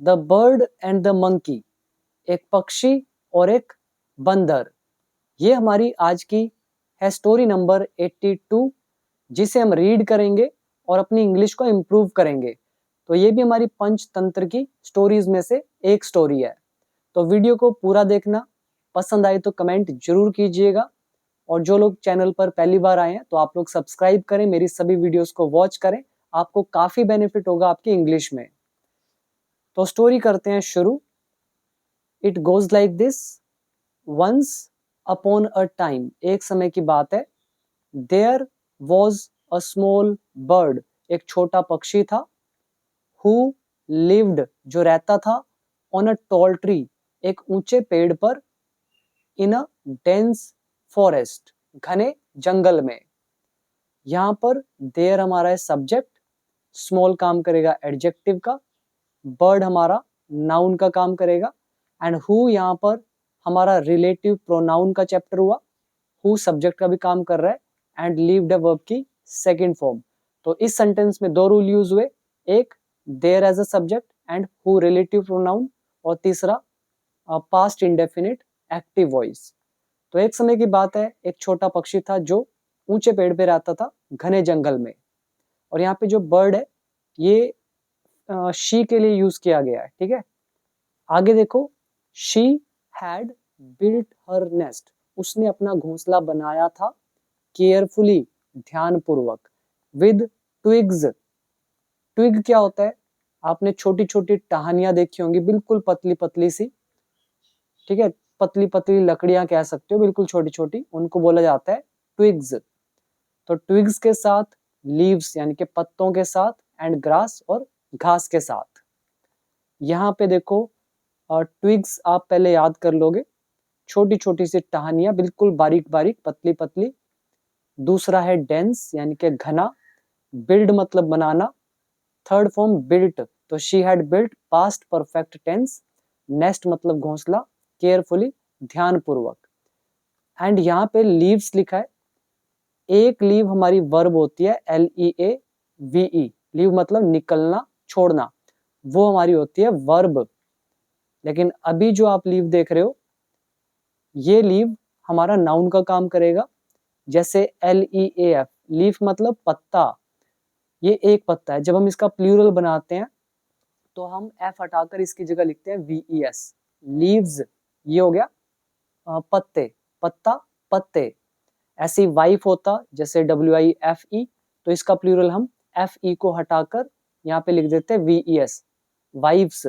The bird and the monkey, एक पक्षी और एक बंदर। ये हमारी आज की है स्टोरी नंबर 82, जिसे हम रीड करेंगे और अपनी इंग्लिश को इम्प्रूव करेंगे। तो ये भी हमारी पंचतंत्र की स्टोरीज में से एक स्टोरी है। तो वीडियो को पूरा देखना, पसंद आए तो कमेंट जरूर कीजिएगा, और जो लोग चैनल पर पहली बार आए हैं तो आप लोग सब्सक्राइब करें, मेरी सभी वीडियोस को वॉच करें, आपको काफी बेनिफिट होगा आपकी इंग्लिश में। तो स्टोरी करते हैं शुरू। It goes like this. Once upon a time, एक समय की बात है। There was a small bird, एक छोटा पक्षी था। हु लिव्ड, जो रहता था। ऑन अ टॉल ट्री, एक ऊंचे पेड़ पर। इन अ डेंस फॉरेस्ट, घने जंगल में। यहाँ पर देयर हमारा है सब्जेक्ट, स्मॉल काम करेगा एडजेक्टिव का, बर्ड हमारा नाउन का काम करेगा, एंड हु यहाँ पर हमारा रिलेटिव प्रोनाउन का चैप्टर हुआ। हु सब्जेक्ट का भी काम कर रहा है, एंड लिव्ड है वर्ब की सेकंड फॉर्म। तो इस सेंटेंस में दो रूल यूज हुए, एक there as a subject and who relative pronoun, और तीसरा पास्ट इंडेफिनिट एक्टिव वॉइस। तो एक समय की बात है, एक छोटा पक्षी था जो ऊंचे पेड़ पे रहता था घने जंगल में। और यहाँ पे जो बर्ड है ये शी के लिए यूज किया गया है, ठीक है। आगे देखो, she had built her nest, उसने अपना घोंसला बनाया था। केयरफुली, ध्यानपूर्वक। विद ट्विग्स, ट्विग क्या होता है, आपने छोटी छोटी टहनियां देखी होंगी, बिल्कुल पतली पतली सी, ठीक है, पतली पतली लकड़ियां कह सकते हो, बिल्कुल छोटी छोटी, उनको बोला जाता है ट्विग्स। तो ट्विग्स के साथ, लीव्स यानी कि पत्तों के साथ, एंड ग्रास और घास के साथ। यहाँ पे देखो, ट्विग्स आप पहले याद कर लोगे, छोटी छोटी सी टहनियां, बिल्कुल बारीक बारीक पतली पतली। दूसरा है डेंस यानी कि घना। बिल्ड मतलब बनाना, थर्ड फॉर्म बिल्ट, तो she had built past perfect tense. Nest मतलब घोंसला, केयरफुली, ध्यानपूर्वक। एंड यहाँ पे लीव्स लिखा है, एक लीव हमारी वर्ब होती है, LEAVE, लीव मतलब निकलना, छोड़ना, वो हमारी होती है वर्ब। लेकिन अभी जो आप लीव देख रहे हो, ये लीव हमारा नाउन का काम करेगा। जैसे LEAF, लीफ मतलब पत्ता, ये एक पत्ता है। जब हम इसका प्लूरल बनाते हैं तो हम F हटाकर इसकी जगह लिखते हैं VES, लीव्स। ये हो गया पत्ते, पत्ता, पत्ते। ऐसी वाइफ होता, जैसे WIFE, तो इसका प्लूरल हम FE को हटाकर यहाँ पे लिख देते हैं VES, वाइव्स।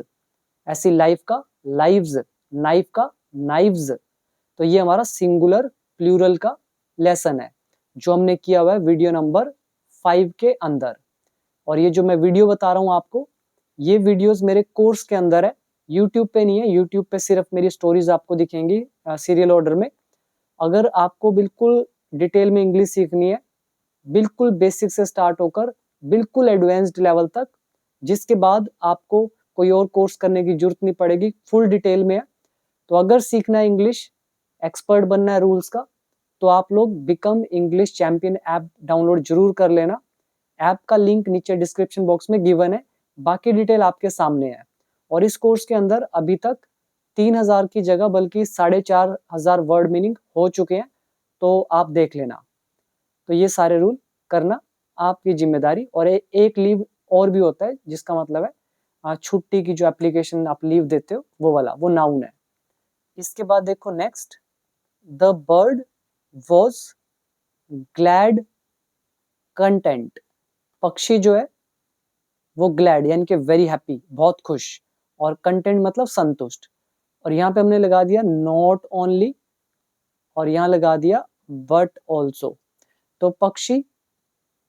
ऐसी लाइफ का लाइव्स, नाइफ का नाइव्स। तो ये हमारा सिंगुलर प्लूरल का लेसन है, जो हमने किया हुआ है वीडियो नंबर 5 के अंदर। और ये जो मैं वीडियो बता रहा हूँ आपको, ये वीडियोस मेरे कोर्स के अंदर है, यूट्यूब पे नहीं है। यूट्यूब पे सिर्फ मेरी स्टोरीज आपको दिखेंगी सीरियल ऑर्डर में। अगर आपको बिल्कुल डिटेल में इंग्लिश सीखनी है, बिल्कुल बेसिक से स्टार्ट होकर बिल्कुल एडवांस्ड लेवल तक, जिसके बाद आपको कोई और कोर्स करने की जरूरत नहीं पड़ेगी, फुल डिटेल में है। तो अगर सीखना है इंग्लिश, एक्सपर्ट बनना है रूल्स का, तो आप लोग become English champion app download जरूर कर लेना। ऐप का लिंक नीचे डिस्क्रिप्शन बॉक्स में गिवन है, बाकी डिटेल आपके सामने है। और इस कोर्स के अंदर अभी तक 3000 की जगह बल्कि 4500 वर्ड मीनिंग हो चुके हैं, तो आप देख लेना। तो ये सारे रूल करना आपकी जिम्मेदारी। और एक लीव और भी होता है, जिसका मतलब है छुट्टी की जो एप्लीकेशन आप लीव देते हो, वो वाला, वो नाउन है। इसके बाद देखो next, the bird was glad content, पक्षी जो है वो ग्लैड यानी कि वेरी हैप्पी, बहुत खुश, और कंटेंट मतलब संतुष्ट। और यहाँ पे हमने लगा दिया नॉट ओनली, और यहाँ लगा दिया बट ऑल्सो। तो पक्षी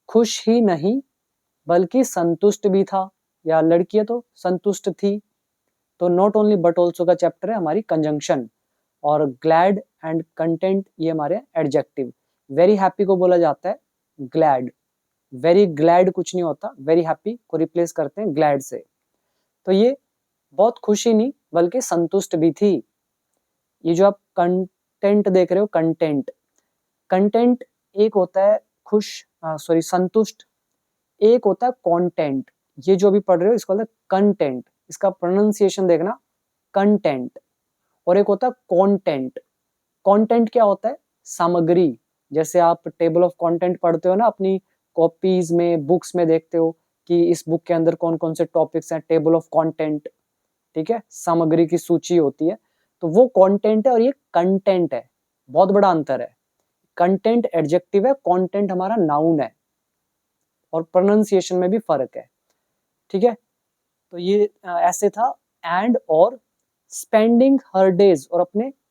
खुश ही नहीं बल्कि संतुष्ट भी था, या लड़की है तो संतुष्ट थी। तो नॉट ओनली बट ऑल्सो का चैप्टर है हमारी कंजंक्शन। और ग्लैड एंड कंटेंट ये हमारे एडजेक्टिव। वेरी हैप्पी को बोला जाता है ग्लैड, वेरी ग्लैड कुछ नहीं होता, वेरी हैप्पी को रिप्लेस करते हैं ग्लैड से। तो ये बहुत खुशी नहीं बल्कि संतुष्ट भी थी। ये जो आप कंटेंट देख रहे हो, कंटेंट, कंटेंट एक होता है खुश, सॉरी संतुष्ट, एक होता है कंटेंट। ये जो भी पढ़ रहे हो इसको बोलते हैं कंटेंट। इसका प्रोनाउंसिएशन देखना, कंटेंट। और एक होता है कंटेंट। कंटेंट क्या होता है? सामग्री। जैसे आप टेबल ऑफ कंटेंट पढ़ते हो ना अपनी कॉपीज में, बुक्स में देखते हो कि इस बुक के अंदर कौन कौन से टॉपिक्स हैं, टेबल ऑफ कंटेंट, ठीक है, सामग्री की सूची होती है। तो वो कंटेंट है और ये कंटेंट है, बहुत बड़ा अंतर है। कंटेंट एडजेक्टिव है, कंटेंट हमारा नाउन है, और प्रोनाउंसिएशन में भी फर्क है, ठीक है। तो ये ऐसे था। एंड और स्पेंडिंग हर डेज, और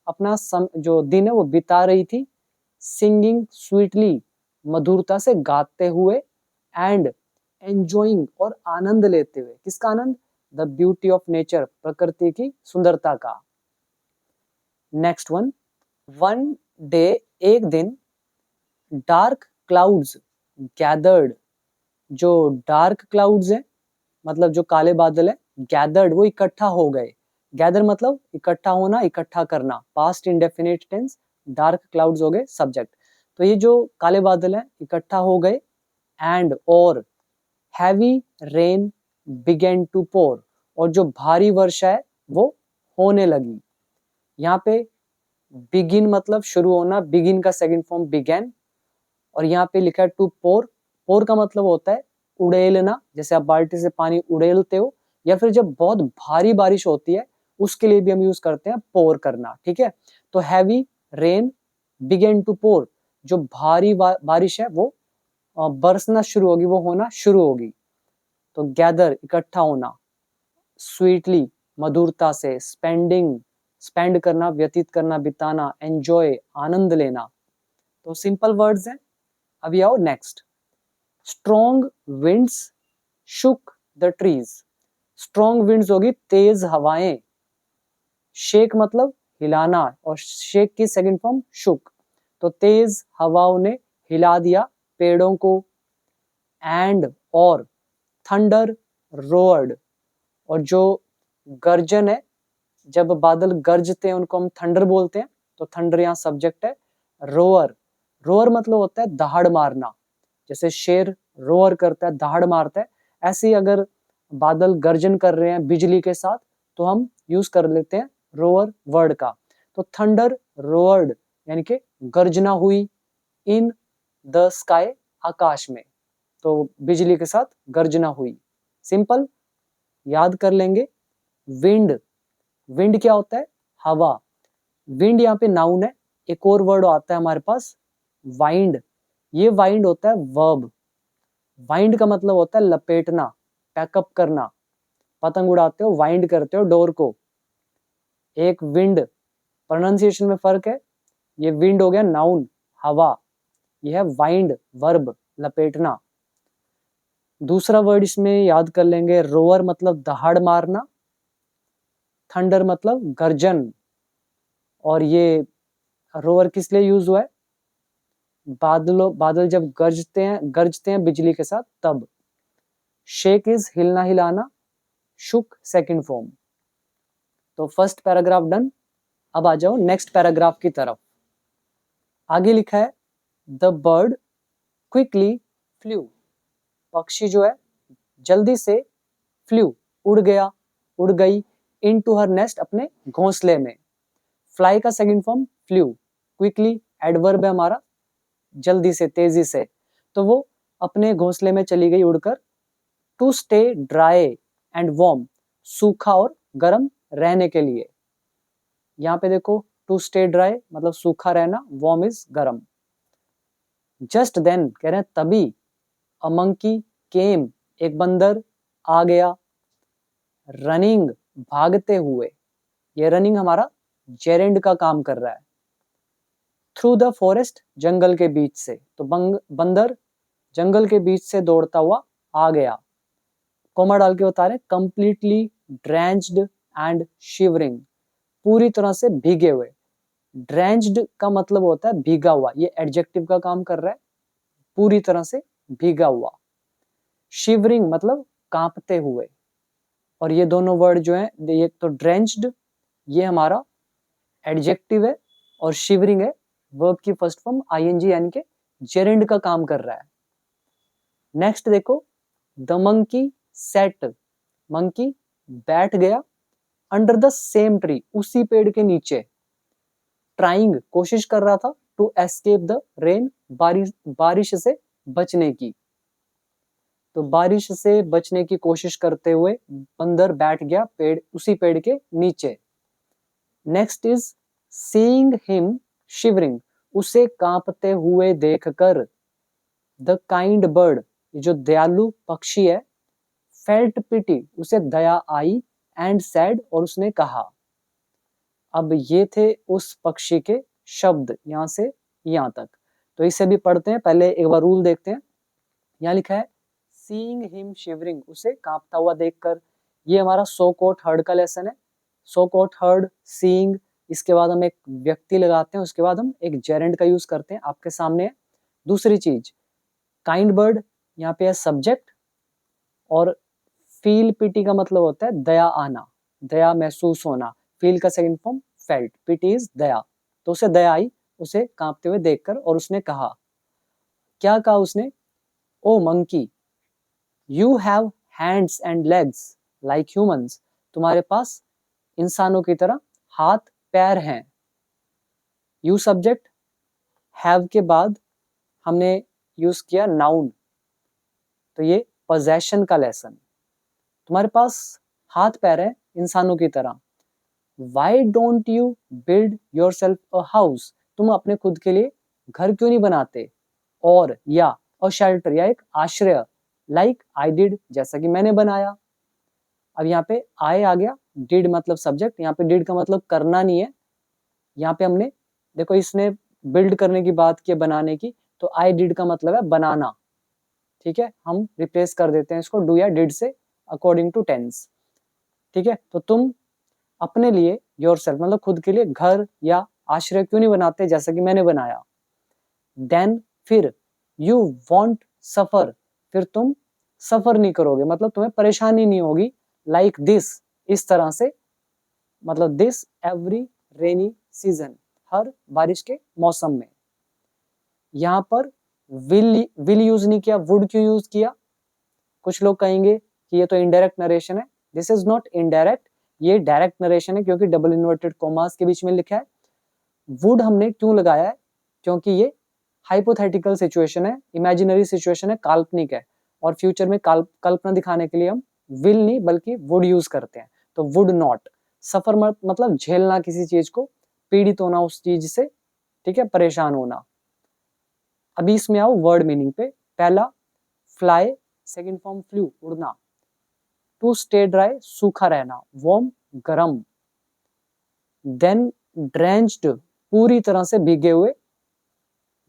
अपना जो दिन है वो बिता रही थी, सिंगिंग स्वीटली, मधुरता से गाते हुए, एंड एंजॉइंग, और आनंद लेते हुए। किसका आनंद? द ब्यूटी ऑफ नेचर, प्रकृति की सुंदरता का। नेक्स्ट वन डे, एक दिन, डार्क क्लाउड्स गैदर्ड, जो डार्क क्लाउड्स हैं मतलब जो काले बादल है, गैदर्ड वो इकट्ठा हो गए। गैदर मतलब इकट्ठा होना, इकट्ठा करना, past indefinite tense, dark clouds हो गए सब्जेक्ट। तो ये जो काले बादल हैं इकट्ठा हो गए, एंड और हैवी रेन बिगेन टू पोर, और जो भारी वर्षा है वो होने लगी। यहाँ पे बिगिन मतलब शुरू होना, बिगिन का सेकंड फॉर्म बिगेन, और यहाँ पे लिखा है टू पोर। पोर का मतलब होता है उड़ेलना, जैसे आप बाल्टी से पानी उड़ेलते हो, या फिर जब बहुत भारी बारिश होती है उसके लिए भी हम यूज करते हैं पोर करना, ठीक है। तो हैवी रेन बिगेन टू पोर, जो भारी बारिश है वो बरसना शुरू होगी, वो होना शुरू होगी। तो गैदर इकट्ठा होना, स्वीटली मधुरता से, स्पेंडिंग स्पेंड करना, व्यतीत करना, बिताना, एंजॉय आनंद लेना। तो सिंपल वर्ड्स हैं। अभी आओ next. Strong winds shook the trees. Strong winds होगी तेज हवाएं। शेक मतलब हिलाना, और शेक की सेकंड फॉर्म शुक। तो तेज हवाओं ने हिला दिया पेड़ों को। एंड और थंडर रोअर्ड, और जो गर्जन है, जब बादल गरजते हैं उनको हम थंडर बोलते हैं। तो थंडर यहाँ सब्जेक्ट है। रोअर, रोअर मतलब होता है दहाड़ मारना, जैसे शेर रोअर करता है, दहाड़ मारता है। ऐसे ही अगर बादल गर्जन कर रहे हैं बिजली के साथ तो हम यूज कर लेते हैं रोअर वर्ड का। तो थंडर रोअर्ड यानी कि गर्जना हुई, इन द स्काई आकाश में। तो बिजली के साथ गर्जना हुई। सिंपल याद कर लेंगे। विंड, विंड क्या होता है? हवा। विंड यहाँ पे नाउन है। एक और वर्ड आता है हमारे पास वाइंड। ये वाइंड होता है वर्ब। वाइंड का मतलब होता है लपेटना, पैकअप करना। पतंग उड़ाते हो, वाइंड करते हो डोर को। एक विंड, प्रोनाउंसिएशन में फर्क है। ये विंड हो गया नाउन, हवा। यह है वाइंड वर्ब, लपेटना। दूसरा वर्ड इसमें याद कर लेंगे, रोअर मतलब दहाड़ मारना, थंडर मतलब गर्जन। और ये रोअर किस लिए यूज हुआ है? बादल जब गरजते हैं बिजली के साथ तब। शेक इज हिलना हिलाना, शुक सेकंड फॉर्म। तो फर्स्ट पैराग्राफ डन। अब आ जाओ नेक्स्ट पैराग्राफ की तरफ। आगे लिखा है द बर्ड क्विकली फ्लू। पक्षी जो है जल्दी से, फ्लू उड़ गया, उड़ गई, इनटू हर नेस्ट अपने घोंसले में। फ्लाई का second form flu, quickly adverb है हमारा, जल्दी से, तेजी से। तो वो अपने घोंसले में चली गई उड़कर। To stay dry and warm, सूखा और गर्म रहने के लिए। यहाँ पे देखो टू स्टे ड्राई मतलब सूखा रहना, वार्म इज गर्म। जस्ट देन कह रहे हैं तभी, अ मंकी केम, एक बंदर आ गया, रनिंग भागते हुए। ये रनिंग हमारा जेरेंड का काम कर रहा है। थ्रू द फॉरेस्ट, जंगल के बीच से। तो बंदर जंगल के बीच से दौड़ता हुआ आ गया। कोमा डाल के बता रहे कंप्लीटली ड्रेंच्ड एंड शिवरिंग, पूरी तरह से भीगे हुए। ड्रेंच्ड का मतलब होता है भीगा हुआ, ये एडजेक्टिव का काम कर रहा है, पूरी तरह से भीगा हुआ। शिवरिंग मतलब कांपते हुए। और ये दोनों वर्ड जो है, ये तो ड्रेंच्ड ये हमारा एडजेक्टिव है, और शिवरिंग है वर्ब की फर्स्ट फॉर्म आईएनजी यानी कि जेरेंड का काम कर रहा है। नेक्स्ट देखो द मंकी सेट, मंकी बैठ गया अंडर द सेम ट्री, उसी पेड़ के नीचे, ट्राइंग कोशिश कर रहा था, टू एस्केप द रेन, बारिश से बचने की। तो बारिश से बचने की कोशिश करते हुए बंदर बैठ गया पेड़, उसी पेड़ के नीचे। Next is seeing him shivering, उसे कांपते हुए देखकर, द काइंड बर्ड, जो दयालु पक्षी है, फेल्ट पिटी, उसे दया आई, एंड सैड, और उसने कहा। अब ये थे उस पक्षी के शब्द, यहां से यहां तक। तो इसे भी पढ़ते हैं, पहले एक बार रूल देखते हैं। यहाँ लिखा है सीइंग हिम शिवरिंग, उसे कांपता हुआ देखकर। ये हमारा सो कोट हर्ड का लेसन है। सो कोट हर्ड, सीइंग, इसके बाद हम एक व्यक्ति लगाते हैं, उसके बाद हम एक जेरेंड का यूज करते हैं, आपके सामने है। दूसरी चीज, काइंड बर्ड, यहाँ पे है सब्जेक्ट, और फील पिटी का मतलब होता है दया आना, दया महसूस होना। फील का second form felt, pity is दया। तो उसे दया आई, उसे कांपते हुए देखकर, और उसने कहा, क्या कहा उसने? Oh monkey, you have hands and legs like humans, तुम्हारे पास इंसानों की तरह हाथ पैर हैं। यू सब्जेक्ट, हैव के बाद हमने यूज किया नाउन, तो ये पोजेशन का लेसन। तुम्हारे पास हाथ पैर है इंसानों की तरह। Why don't you build your self a house, तुम अपने खुद के लिए घर क्यों नहीं बनाते? और या अ शेल्टर, या एक आश्रय, लाइक आई डिड, जैसा कि मैंने बनाया। अब यहाँ पे आई आ गया, डिड मतलब सब्जेक्ट, यहाँ पे डिड का मतलब करना नहीं है। यहाँ पे हमने देखो, इसने बिल्ड करने की बात की, बनाने की, तो आई डिड का मतलब है बनाना। ठीक है, हम रिप्लेस कर देते हैं इसको डू या डिड से अकॉर्डिंग टू टेंस। ठीक है, तो तुम अपने लिए योरसेल्फ मतलब खुद के लिए घर या आश्रय क्यों नहीं बनाते जैसा कि मैंने बनाया। देन फिर, यू वॉन्ट सफर, फिर तुम सफर नहीं करोगे, मतलब तुम्हें परेशानी नहीं होगी, लाइक दिस, इस तरह से, मतलब दिस एवरी रेनी सीजन, हर बारिश के मौसम में। यहाँ पर विल यूज नहीं किया, वुड क्यों यूज किया? कुछ लोग कहेंगे कि ये तो इनडायरेक्ट नरेशन है। दिस इज नॉट इनडायरेक्ट, ये डायरेक्ट नरेशन है, क्योंकि डबल इन्वर्टेड कॉमास के बीच में लिखा है। वुड हमने क्यों लगाया है? क्योंकि ये हाइपोथेटिकल सिचुएशन है, इमेजिनरी सिचुएशन है, काल्पनिक है, और फ्यूचर में कल्पना दिखाने के लिए हम विल नहीं बल्कि वुड यूज करते हैं। तो वुड नॉट, सफर मतलब झेलना किसी चीज को, पीड़ित होना उस चीज से, ठीक है, परेशान होना। अभी इसमें आओ वर्ड मीनिंग पे। पहला फ्लाई, सेकंड फॉर्म फ्लू, उड़ना। टू स्टे ड्राई, सूखा रहना, वार्म, गरम। देन ड्रेंच्ड, पूरी तरह से भीगे हुए।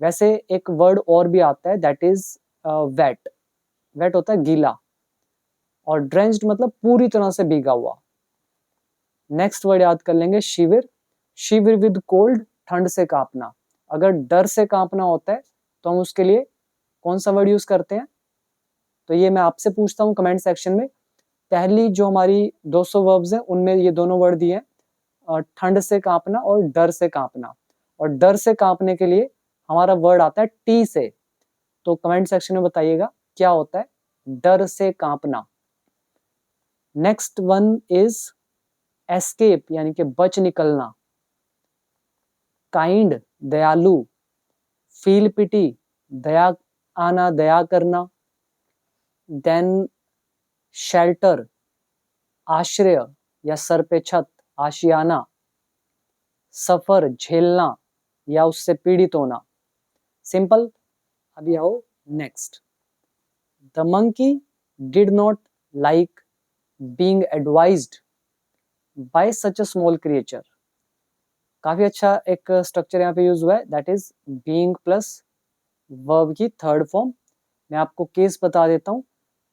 वैसे एक वर्ड और भी आता है, दैट इज वेट। वेट होता है गीला, और ड्रेंच्ड मतलब पूरी तरह से भीगा हुआ। नेक्स्ट वर्ड याद कर लेंगे, शिविर। शिविर विद कोल्ड, ठंड से कांपना। अगर डर से कांपना होता है तो हम उसके लिए कौन सा वर्ड यूज करते हैं? तो ये मैं आपसे पूछता हूँ कमेंट सेक्शन में। पहली जो हमारी 200 वर्ब्स हैं उनमें ये दोनों वर्ड दिए हैं, ठंड से कांपना और डर से कांपना। और डर से कांपने के लिए हमारा वर्ड आता है टी से। तो कमेंट सेक्शन में बताइएगा क्या होता है डर से कांपना। नेक्स्ट वन इज एस्केप, यानी कि बच निकलना। काइंड, दयालु। फील पिटी, दया आना, दया करना। देन शेल्टर, आश्रय या सर पे छत, आशियाना। सफर, झेलना या उससे पीड़ित होना। सिंपल। अभी आओ next. The monkey did not like being advised bye such a small creature. काफी अच्छा एक स्ट्रक्चर यहाँ पे यूज हुआ है, that is being plus verb की थर्ड फॉर्म। मैं आपको केस बता देता हूँ।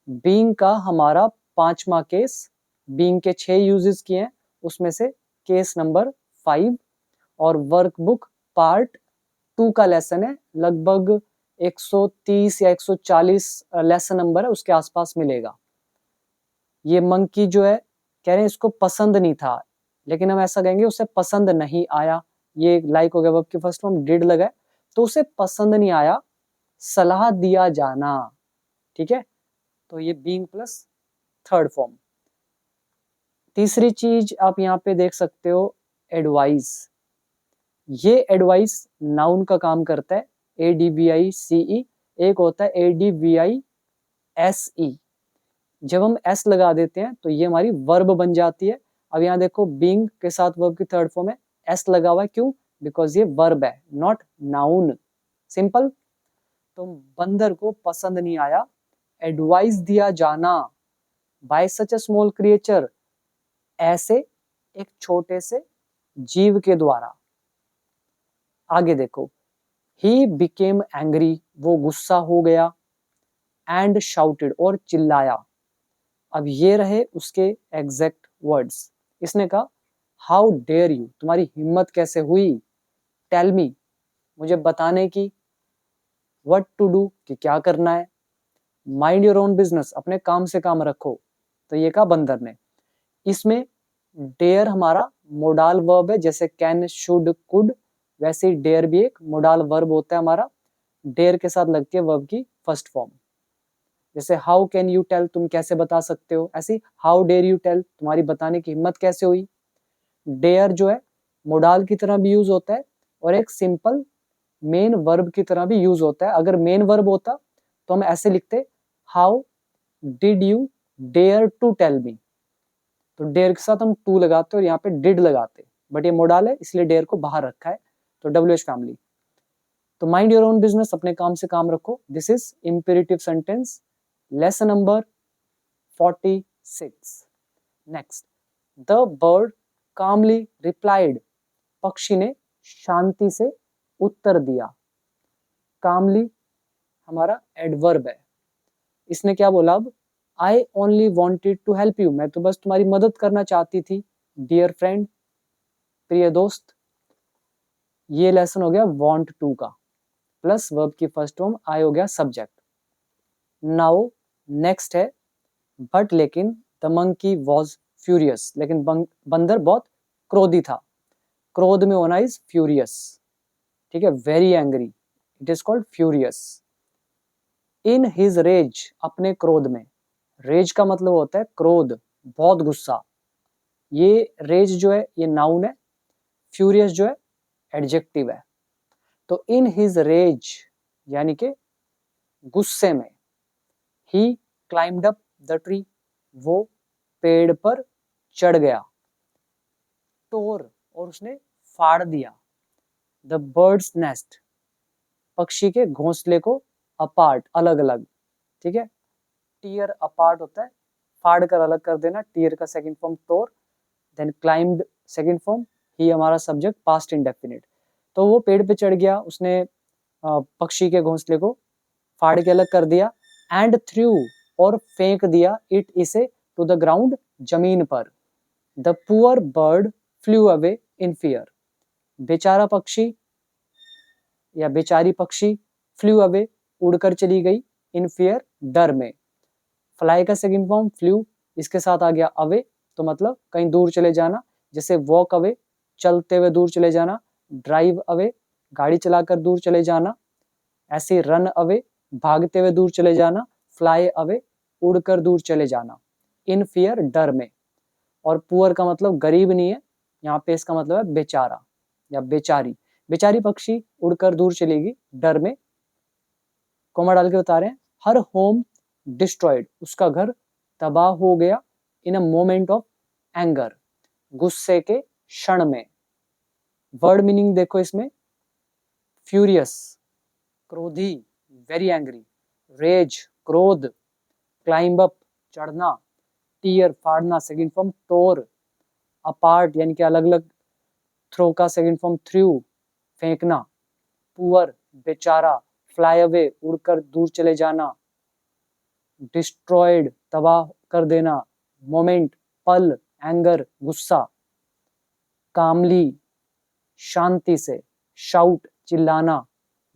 बीइंग का हमारा 5वां केस, बीइंग के 6 यूजेस किए हैं, उसमें से केस नंबर 5। और वर्कबुक पार्ट 2 का लेसन है, लगभग 130 या 140 लेसन नंबर है, उसके आसपास मिलेगा। ये मंकी जो है, कह रहे हैं इसको पसंद नहीं था, लेकिन हम ऐसा कहेंगे उसे पसंद नहीं आया। ये लाइक हो गया, वर्ब की फर्स्ट फॉर्म डिड लगा है, तो उसे पसंद नहीं आया सलाह दिया जाना। ठीक है, तो ये बीइंग प्लस थर्ड फॉर्म। तीसरी चीज आप यहाँ पे देख सकते हो, एडवाइस। ये एडवाइस नाउन का काम करता है, ADVICE। एक होता है ADVISE। जब हम एस लगा देते हैं तो ये हमारी वर्ब बन जाती है। अब यहाँ देखो, बीइंग के साथ वर्ब की थर्ड फॉर्म है, एस लगा हुआ है, क्यों? बिकॉज ये वर्ब है, नॉट नाउन। सिंपल। तो बंदर को पसंद नहीं आया एडवाइस दिया जाना bye such a small creature, ऐसे एक छोटे से जीव के द्वारा। आगे देखो, ही बिकेम एंग्री, वो गुस्सा हो गया, एंड शाउटेड, और चिल्लाया। अब ये रहे उसके एग्जैक्ट वर्ड्स। इसने कहा, हाउ डेयर यू, तुम्हारी हिम्मत कैसे हुई, टेल मी, मुझे बताने की, व्हाट टू डू, कि क्या करना है, माइंड योर ओन बिजनेस, अपने काम से काम रखो। तो ये कहा बंदर ने। इसमें डेयर हमारा मोडाल वर्ब है, जैसे कैन, शुड, कुड, वैसे ही डेयर भी एक मोडाल वर्ब होता है हमारा। डेयर के साथ लगती है वर्ब की फर्स्ट फॉर्म। जैसे हाउ कैन यू टेल, तुम कैसे बता सकते हो, ऐसी हाउ डेयर यू टेल, तुम्हारी बताने की हिम्मत कैसे हुई। डेयर जो है मोडाल की तरह भी यूज होता है, और एक सिंपल मेन वर्ब की तरह भी यूज होता है। अगर मेन वर्ब होता तो हम ऐसे लिखते, how did you dare to tell me. तो डेयर के साथ हम टू लगाते और यहाँ पे डिड लगाते, बट ये मोडाल है इसलिए डेयर को बाहर रखा है। तो WH फैमिली। तो माइंड योर ओन बिजनेस, अपने काम से काम रखो, this is imperative sentence, lesson number 46। Next, the bird calmly replied, पक्षी ने शांति से उत्तर दिया। कामली हमारा एडवर्ब है। इसने क्या बोला अब, I only wanted to help you, मैं तो बस तुम्हारी मदद करना चाहती थी, डियर फ्रेंड, प्रिय दोस्त। ये लेसन हो गया वांट टू का, प्लस वर्ब की फर्स्ट फॉर्म आई हो गया सब्जेक्ट। नाउ नेक्स्ट है, बट लेकिन द मंकी वॉज फ्यूरियस, लेकिन बंदर बहुत क्रोधी था। क्रोध में होना इज फ्यूरियस, ठीक है, very angry, it is called furious. In his rage, अपने क्रोध में, रेज का मतलब होता है क्रोध, बहुत गुस्सा। ये रेज जो है ये नाउन है, फ्यूरियस जो है एडजेक्टिव है। तो इन हिज रेज यानी कि गुस्से में, ही क्लाइम्ड अप द ट्री, वो पेड़ पर चढ़ गया। टोर, और उसने फाड़ दिया, द बर्ड्स नेस्ट, पक्षी के घोंसले को, अपार्ट, अलग अलग, ठीक है। टीयर अपार्ट होता है, फाड़ कर अलग कर देना, टीयर का सेकंड फॉर्म टोर, देन क्लाइम्ड सेकंड फॉर्म, ही हमारा सब्जेक्ट पास्ट इंडेफिनिट। तो वो पेड़ पे चढ़ गया, उसने पक्षी के घोंसले को फाड़ के अलग कर दिया, एंड थ्रू, और फेंक दिया, इट इसे, टू द ग्राउंड, जमीन पर। The poor bird flu away in fear, बेचारा पक्षी या बेचारी पक्षी, फ्लू अवे, उड़कर चली गई, इन फियर, डर में। फ्लाई का सेकंड फॉर्म फ्लू, इसके साथ आ गया अवे, तो मतलब कहीं दूर चले जाना, जैसे वॉक अवे, चलते हुए दूर चले जाना, ड्राइव अवे, गाड़ी चलाकर दूर चले जाना, ऐसे रन अवे, भागते हुए दूर चले जाना, फ्लाई अवे, उड़कर दूर चले जाना, इन फियर, डर में। और पुअर का मतलब गरीब नहीं है, यहाँ पे इसका मतलब है बेचारा या बेचारी। बेचारी पक्षी उड़कर दूर चलेगी डर में, कोमा डाल के बता रहे हैं, हर होम डिस्ट्रॉयड, उसका घर तबाह हो गया, इन अ मोमेंट ऑफ एंगर, गुस्से के क्षण में। वर्ड मीनिंग देखो इसमें, फ्यूरियस क्रोधी, वेरी एंग्री, रेज क्रोध, क्लाइंब अप चढ़ना, टीयर फाड़ना सेकंड फॉर्म टोर, अपार्ट यानी कि अलग अलग, थ्रो का सेकंड फॉर्म थ्रू, फेंकना, पुअर बेचारा, फ्लाई अवे उड़कर दूर चले जाना, डिस्ट्रॉयड तबाह कर देना, मोमेंट पल, एंगर गुस्सा, कामली शांति से, शाउट चिल्लाना,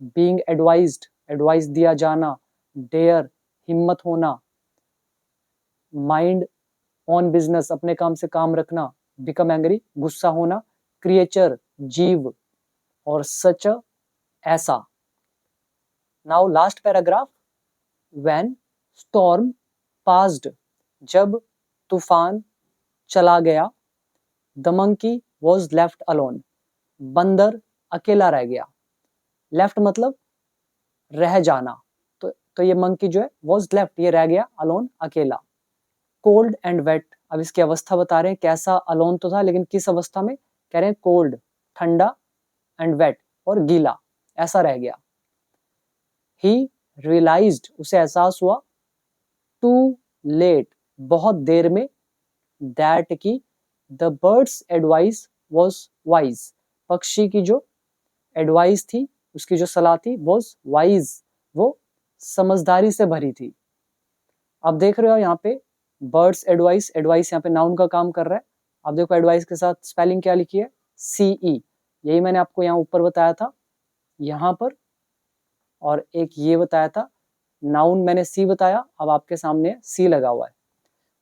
बीइंग एडवाइज्ड एडवाइस दिया जाना, डेयर हिम्मत होना, माइंड ऑन बिजनेस अपने काम से काम रखना, बिकम एंग्री गुस्सा होना, क्रिएचर जीव, और सच ऐसा। Now last paragraph, when storm passed, जब तूफान चला गया। The monkey was left alone, बंदर अकेला रह गया। लेफ्ट मतलब रह जाना, तो ये मंकी जो है वॉज लेफ्ट, ये रह गया, अलोन अकेला। कोल्ड एंड वेट, अब इसकी अवस्था बता रहे हैं, कैसा, अलोन तो था लेकिन किस अवस्था में, कह रहे हैं कोल्ड ठंडा, एंड वेट और गीला, ऐसा रह गया। ही रियलाइज्ड, उसे एहसास हुआ, टू लेट, बहुत देर में, दैट की the birds advice was wise, पक्षी की जो एडवाइस थी, उसकी जो सलाह थी, वॉज वाइज, वो समझदारी से भरी थी। अब देख रहे हो यहाँ पे बर्ड्स एडवाइस, एडवाइस यहाँ पे नाउन का काम कर रहा है। अब देखो एडवाइस के साथ स्पेलिंग क्या लिखी है, CE, यही मैंने आपको यहाँ ऊपर बताया था यहाँ पर, और एक ये बताया था, नाउन मैंने C बताया, अब आपके सामने C लगा हुआ है।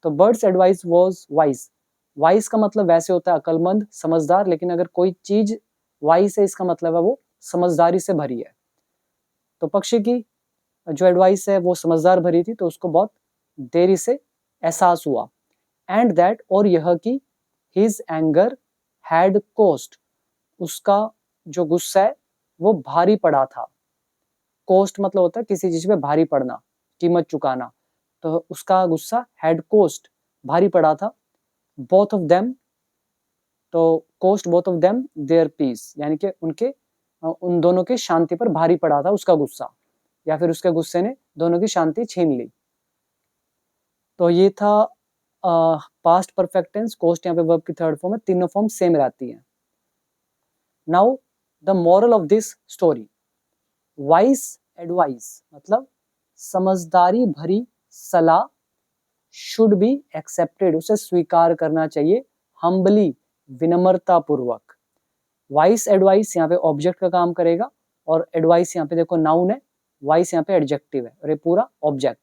तो birds advice was wise, wise का मतलब वैसे होता है अकलमंद, समझदार, लेकिन अगर कोई चीज वाइज है इसका मतलब है वो समझदारी से भरी है। तो पक्षी की जो एडवाइस है वो समझदार भरी थी, तो उसको बहुत देरी से एहसास हुआ। एंड दैट, और यह कि हिज एंगर हैड कोस्ट, उसका जो गुस्सा है वो भारी पड़ा था। कोस्ट मतलब होता है किसी चीज पे भारी पड़ना, कीमत चुकाना, तो उसका गुस्सा हैड कोस्ट, भारी पड़ा था। बोथ ऑफ देम, तो cost both of them their peace, यानी कि उनके उन दोनों की शांति पर भारी पड़ा था उसका गुस्सा, या फिर उसके गुस्से ने दोनों की शांति छीन ली। तो ये था पास्ट परफेक्ट टेंस। कोस्ट यहाँ पे वर्ब की थर्ड फॉर्म है, तीनों फॉर्म सेम रहती हैं। Now the moral of this story, wise advice मतलब समझदारी भरी सलाह, शुड बी एक्सेप्टेड, उसे स्वीकार करना चाहिए, हम्बली, विनम्रता पूर्वक। वाइस एडवाइस यहाँ पे ऑब्जेक्ट का काम करेगा, और एडवाइस यहाँ पे देखो नाउन है, वाइस यहाँ पे एडजेक्टिव है, और ये पूरा ऑब्जेक्ट।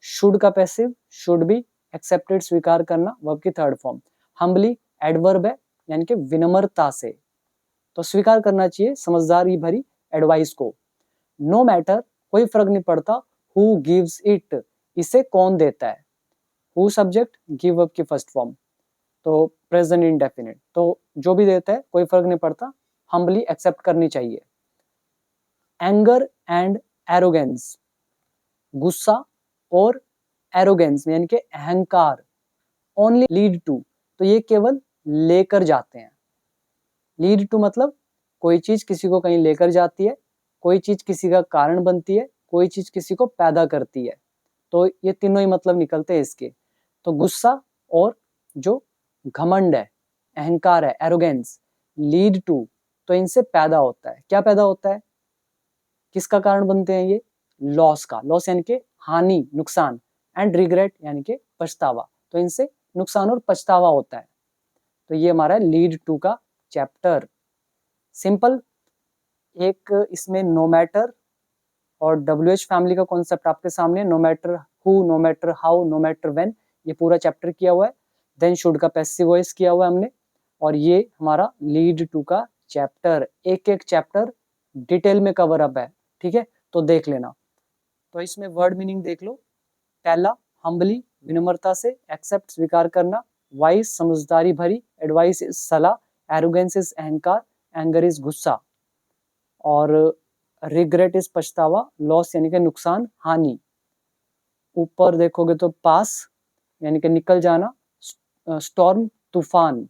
शुड का पैसिव, शुड बी, एक्सेप्टेड स्वीकार करना, वर्ब की थर्ड फॉर्म। हम्बली एडवर्ब है, यानी कि विनम्रता से, तो स्वीकार करना चाहिए समझदारी भरी एडवाइस को। नो मैटर, कोई फर्क नहीं पड़ता, हु गिव्स इट, इसे कौन देता है, हु सब्जेक्ट, गिव वर्ब की फर्स्ट फॉर्म, तो प्रेजेंट इंडेफिनिट, तो जो भी देता है कोई फर्क नहीं पड़ता, हम्बली एक्सेप्ट करनी चाहिए। एंगर एंड एरोगेंस, गुस्सा और एरोगेंस यानी कि अहंकार, ओनली लीड टू, तो ये केवल लेकर जाते हैं। लीड टू मतलब कोई चीज किसी को कहीं लेकर जाती है, कोई चीज किसी का कारण बनती है, कोई चीज किसी को पैदा करती है, तो ये तीनों ही मतलब निकलते हैं इसके। तो गुस्सा और जो घमंड है, अहंकार है, एरोगेंस, लीड टू, तो इनसे पैदा होता है, क्या पैदा होता है, किसका कारण बनते हैं ये, लॉस का, लॉस यानी कि हानि, नुकसान, एंड रिग्रेट यानी कि पछतावा, तो इनसे नुकसान और पछतावा होता है। तो ये हमारा लीड टू का चैप्टर। सिंपल, एक इसमें नो मैटर और WH फैमिली का कॉन्सेप्ट आपके सामने, no matter who, no matter how, no matter when, ये पूरा चैप्टर किया हुआ है। देन शुड का पैसिव वॉइस किया हुआ है हमने, और ये हमारा लीड टू का चैप्टर, एक एक चैप्टर डिटेल में कवर अप है, ठीक है, तो देख लेना। तो इसमें वर्ड मीनिंग देख लो, पहला हम्बली, विनम्रता से, एक्सेप्ट स्वीकार करना, वाइज समझदारी भरी, एडवाइस इज सलाह, एरोगेंस इज अहंकार, एंगर इज गुस्सा, और रिग्रेट इज पछतावा, लॉस यानी कि नुकसान, हानि। ऊपर देखोगे तो पास यानी कि निकल जाना, स्टॉर्म तूफान,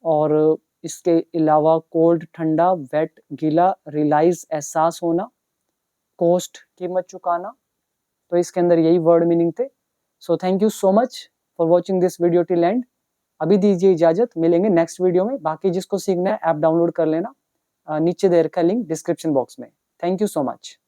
और इसके अलावा कोल्ड ठंडा, वेट गीला, रियलाइज एहसास होना, कोस्ट कीमत चुकाना, तो इसके अंदर यही वर्ड मीनिंग थे। So thank you so much for watching this video till and. अभी दीजिए इजाजत, मिलेंगे नेक्स्ट वीडियो में। बाकी जिसको सीखना है ऐप डाउनलोड कर लेना, नीचे दे रखा है लिंक डिस्क्रिप्शन बॉक्स में। Thank you so much.